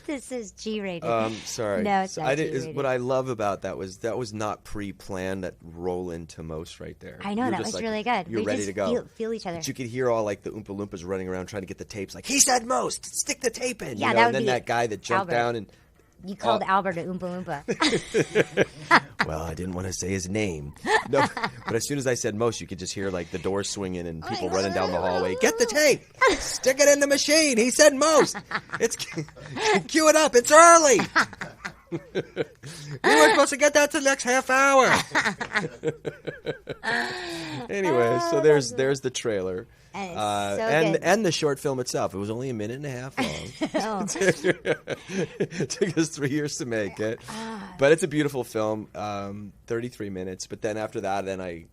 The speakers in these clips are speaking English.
This is G-rated. Sorry. No, it's not G-rated. What I love about that was not pre-planned. That roll into most right there. I know, You're that just was really good. You're We ready just to go. feel each other. But you could hear all like the Oompa Loompas running around trying to get the tapes. Like, he said most. Stick the tape in. Yeah, you know? that And would then be that guy that jumped Albert. down and. You called Albert a Oompa Loompa. Well, I didn't want to say his name. No, but as soon as I said most, you could just hear like the doors swinging and people running down the hallway. Get the tape. Stick it in the machine. He said most. It's cue it up. It's early. We weren't supposed to get that till next half hour. Anyway, so there's the trailer. And it's so good. And the short film itself. It was only a minute and a half long. It took us 3 years to make it. But it's a beautiful film, 33 minutes. But then after that, then I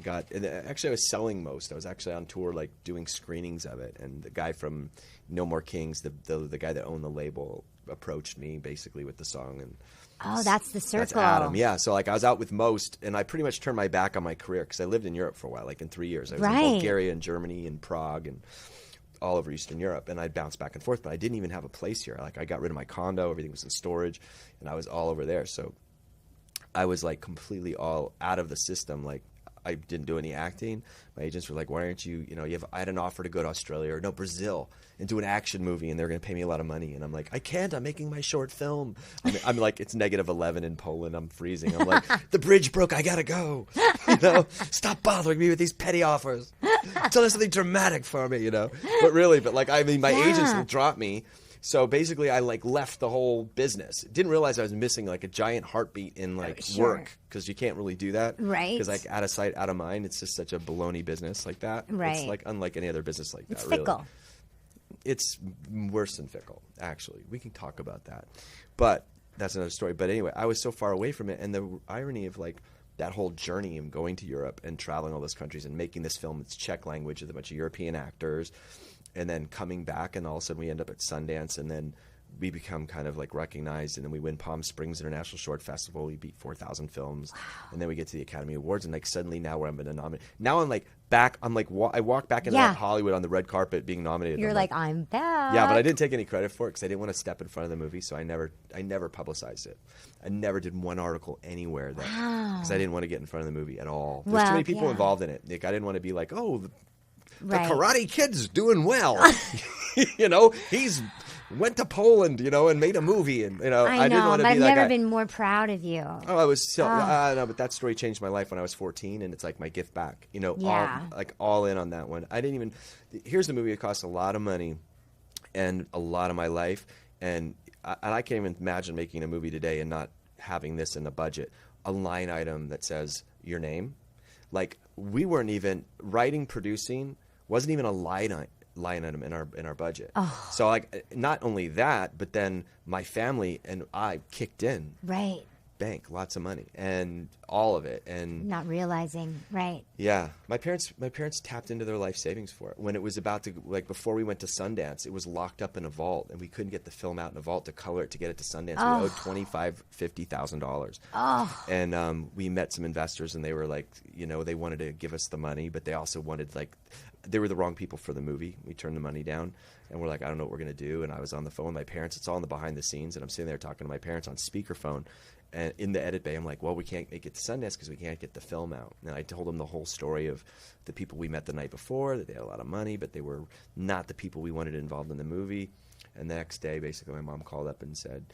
got, and actually I was selling most. I was actually on tour, like doing screenings of it. And the guy from No More Kings, the guy that owned the label, approached me basically with the song. And oh, that's the circle. that's Adam. Yeah. So like I was out with most, and I pretty much turned my back on my career because I lived in Europe for a while, like in 3 years. I was in Bulgaria and Germany and Prague and all over Eastern Europe, and I'd bounce back and forth, but I didn't even have a place here. Like I got rid of my condo, everything was in storage, and I was all over there. So I was like completely all out of the system. Like I didn't do any acting. My agents were like, why aren't you, I had an offer to go to Australia or no, Brazil and do an action movie and they're going to pay me a lot of money. And I'm like, I can't, I'm making my short film. I'm like, it's -11 in Poland. I'm freezing. I'm like, the bridge broke. I got to go. Stop bothering me with these petty offers. Tell us something dramatic for me, But really, my agents will drop me. So basically, I left the whole business. Didn't realize I was missing like a giant heartbeat in work because you can't really do that, right? Because like out of sight, out of mind. It's just such a baloney business like that. Right. It's like unlike any other business like that. It's fickle. Really. It's worse than fickle. Actually, we can talk about that, but that's another story. But anyway, I was so far away from it, and the irony of like that whole journey of going to Europe and traveling all those countries and making this film. It's Czech language with a bunch of European actors. And then coming back, and all of a sudden we end up at Sundance, and then we become kind of like recognized, and then we win Palm Springs International Short Festival. We beat 4,000 films, and then we get to the Academy Awards, and like suddenly now where I'm in a nomination. Now I'm like back. I'm like I walk back into Hollywood on the red carpet being nominated. You're like, I'm back. Yeah, but I didn't take any credit for it because I didn't want to step in front of the movie, so I never publicized it. I never did one article anywhere because I didn't want to get in front of the movie at all. There's too many people involved in it. Like I didn't want to be like, oh. The Karate Kid's doing well. He's went to Poland, and made a movie, and I didn't want to be that guy. I've never been more proud of you. Oh, I was so no, but that story changed my life when I was 14, and it's like my gift back. All in on that one. I didn't even. Here's the movie. It cost a lot of money, and a lot of my life, and I can't even imagine making a movie today and not having this in the budget. A line item that says your name, like we weren't even writing, producing. Wasn't even a line item in our budget. Oh. So like not only that, but then my family and I kicked in. Right. Bank, lots of money, and all of it, and not realizing, right? Yeah, my parents tapped into their life savings for it when it was about to, like before we went to Sundance. It was locked up in a vault, and we couldn't get the film out in a vault to color it to get it to Sundance. Oh. We owed $50,000. Oh. And we met some investors, and they were like, they wanted to give us the money, but they also wanted they were the wrong people for the movie. We turned the money down, and we're like, I don't know what we're gonna do. And I was on the phone with my parents. It's all in the behind the scenes, and I'm sitting there talking to my parents on speakerphone. And in the edit bay, I'm like, well, we can't make it to Sundance because we can't get the film out. And I told them the whole story of the people we met the night before, that they had a lot of money, but they were not the people we wanted involved in the movie. And the next day, basically, my mom called up and said,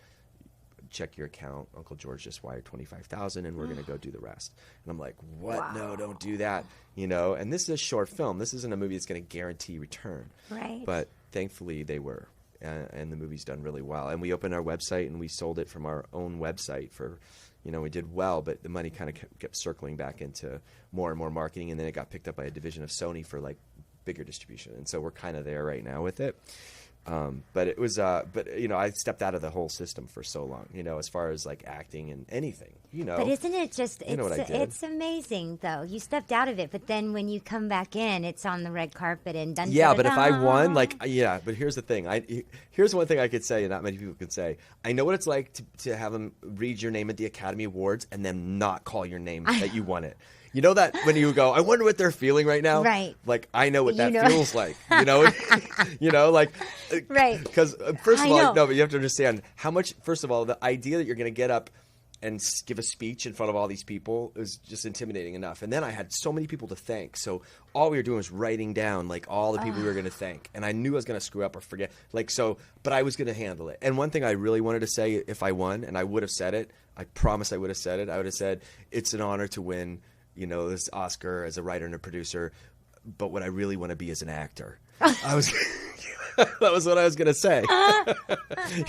check your account. Uncle George just wired $25,000, and we're going to go do the rest. And I'm like, what? Wow. No, don't do that. And this is a short film. This isn't a movie that's going to guarantee return. Right. But thankfully, they were. And the movie's done really well. And we opened our website, and we sold it from our own website for, we did well, but the money kind of kept circling back into more and more marketing, and then it got picked up by a division of Sony for bigger distribution. And so we're kind of there right now with it. But it was, I stepped out of the whole system for so long, as far as acting and anything, But isn't it just, it's amazing though. You stepped out of it, but then when you come back in, it's on the red carpet and done. Yeah, but if I won, but here's the thing. Here's one thing I could say, and not many people could say. I know what it's like to have them read your name at the Academy Awards and then not call your name that you won it. You know that when you go, I wonder what they're feeling right now? Right. Like, I know what that You know. feels like. You know? You know, like. Right. Because, first I of all, know. no, but you have to understand how much, first of all, the idea that you're going to get up and give a speech in front of all these people is just intimidating enough. And then I had so many people to thank. So all we were doing was writing down like all the people we were going to thank. And I knew I was going to screw up or forget. Like, so, but I was going to handle it. And one thing I really wanted to say if I won, and I would have said it, I promise I would have said it. I would have said, it's an honor to win, you know, this Oscar as a writer and a producer. But what I really want to be is an actor. I was... That was what I was going to say.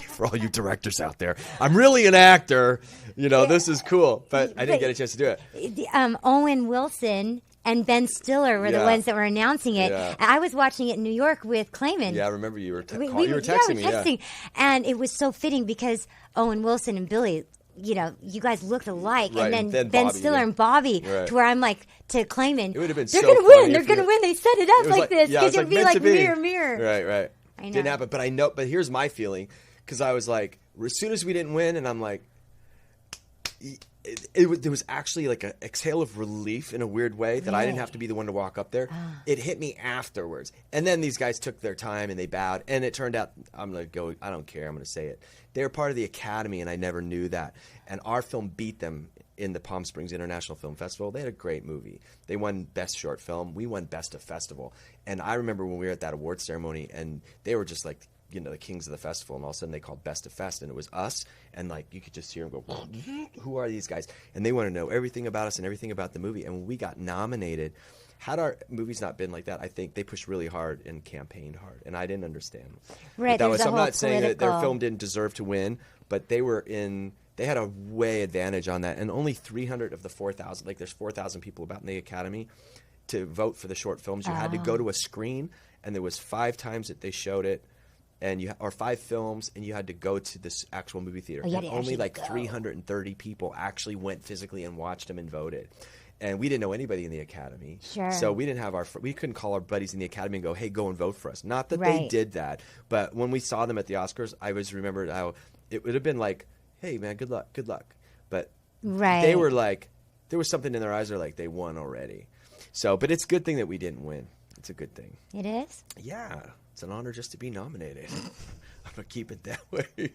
For all you directors out there, I'm really an actor. You know, this is cool, but I didn't get a chance to do it. Owen Wilson and Ben Stiller were the Yeah. ones that were announcing it. Yeah. I was watching it in New York with Clayman. Yeah, I remember you were, We you were were texting me. texting. Yeah. And it was so fitting because Owen Wilson and Billy, you know, you guys looked alike. Right, And then then Ben Bobby, Stiller yeah. and Bobby, Right. to where I'm like, to Clayman, It would have been they're so gonna funny win. They're if going to you- win. They set it up It was like this. yeah, Because it it would was be meant like to be. mirror, mirror. Right, right. I know. Didn't happen, but I know. But here's my feeling, because I was like, as soon as we didn't win, and I'm like, there was actually like an exhale of relief in a weird way that I didn't have to be the one to walk up there. It hit me afterwards, and then these guys took their time and they bowed, and it turned out I'm gonna go. I don't care. I'm gonna say it. They were part of the Academy, and I never knew that. And our film beat them in the Palm Springs International Film Festival. They had a great movie. They won Best Short Film. We won Best of Festival. And I remember when we were at that award ceremony, and they were just like, you know, the kings of the festival, and all of a sudden they called Best of Fest, and it was us, and like you could just hear them go, who are these guys? And they want to know everything about us and everything about the movie. And when we got nominated, had our movies not been like that, I think they pushed really hard and campaigned hard, and I didn't understand. Right, But there's a I'm whole not saying that their political- film didn't deserve to win, but they had a way advantage on that, and only 300 of the 4,000, like there's 4,000 people about in the Academy to vote for the short films. You had to go to a screen, and there was 5 times that they showed it, and or 5 films, and you had to go to this actual movie theater. you had And to only actually like go. 330 people actually went physically and watched them and voted. And we didn't know anybody in the Academy. Sure. So we didn't have we couldn't call our buddies in the Academy and go, hey, go and vote for us. Not that they Right. did that, but when we saw them at the Oscars, I always remembered how it would have been like, hey, man, good luck. But Right. they were like, there was something in their eyes. They're like, they won already. So, but it's a good thing that we didn't win. It's a good thing. It is? Yeah, it's an honor just to be nominated. I'm gonna keep it that way.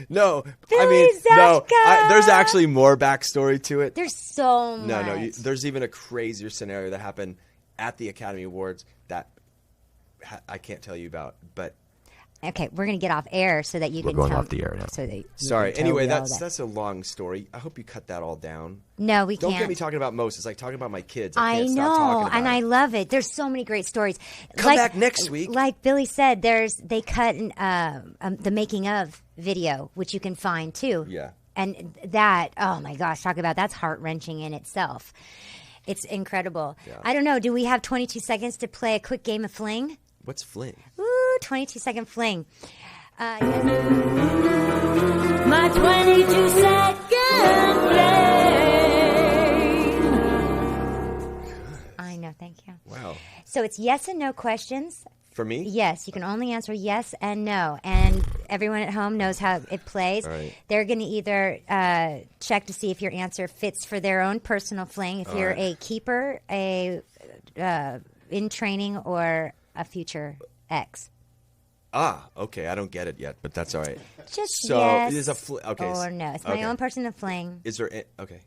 No, I mean, no. Zabka! There's actually more backstory to it. There's so much. No. There's even a crazier scenario that happened at the Academy Awards that I can't tell you about. But Okay, we're going to get off air so that you We're can going tell off the air now. So that you sorry. can tell Anyway, me all that's a long story. I hope you cut that all down. No, we Don't can't. get me talking about Moses. It's like talking about my kids. I can't know, stop talking about and it. I love it. There's so many great stories. Come back next week. Like Billy said, they cut the making of video, which you can find too. Yeah. And that, oh my gosh, talk about that's heart wrenching in itself. It's incredible. Yeah. I don't know. Do we have 22 seconds to play a quick game of fling? What's fling? Ooh, 22-second fling. My 22-second fling. I know, thank you. Wow. So it's yes and no questions. For me? Yes, you can only answer yes and no. And everyone at home knows how it plays. All right. They're going to either check to see if your answer fits for their own personal fling, if you're a keeper, in training, or a future ex. Ah, okay. I don't get it yet, but that's all right. Just So yes it is a okay. or no. It's my own personal fling. Is there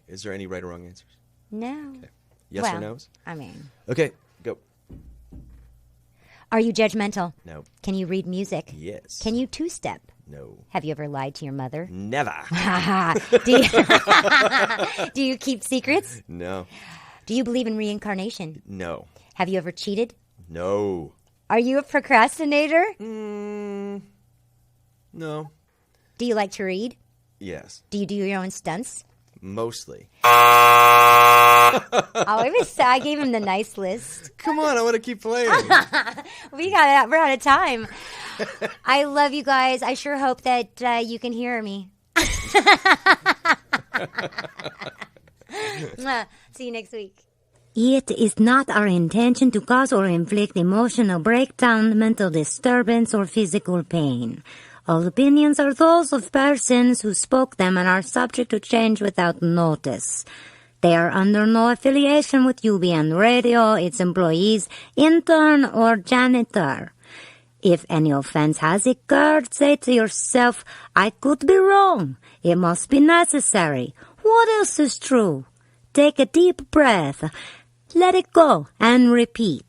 Is there any right or wrong answers? No. Yes well, or no's? I mean, Okay, go. are you judgmental? No. Can you read music? Yes. Can you two-step? No. Have you ever lied to your mother? Never. Do you keep secrets? No. Do you believe in reincarnation? No. Have you ever cheated? No. Are you a procrastinator? No. Do you like to read? Yes. Do you do your own stunts? Mostly. I gave him the nice list. Come on, I want to keep playing. We're out of time. I love you guys. I sure hope that you can hear me. See you next week. It is not our intention to cause or inflict emotional breakdown, mental disturbance, or physical pain. All opinions are those of persons who spoke them and are subject to change without notice. They are under no affiliation with UBN Radio, its employees, intern, or janitor. If any offense has occurred, say to yourself, I could be wrong. It must be necessary. What else is true? Take a deep breath. Let it go and repeat.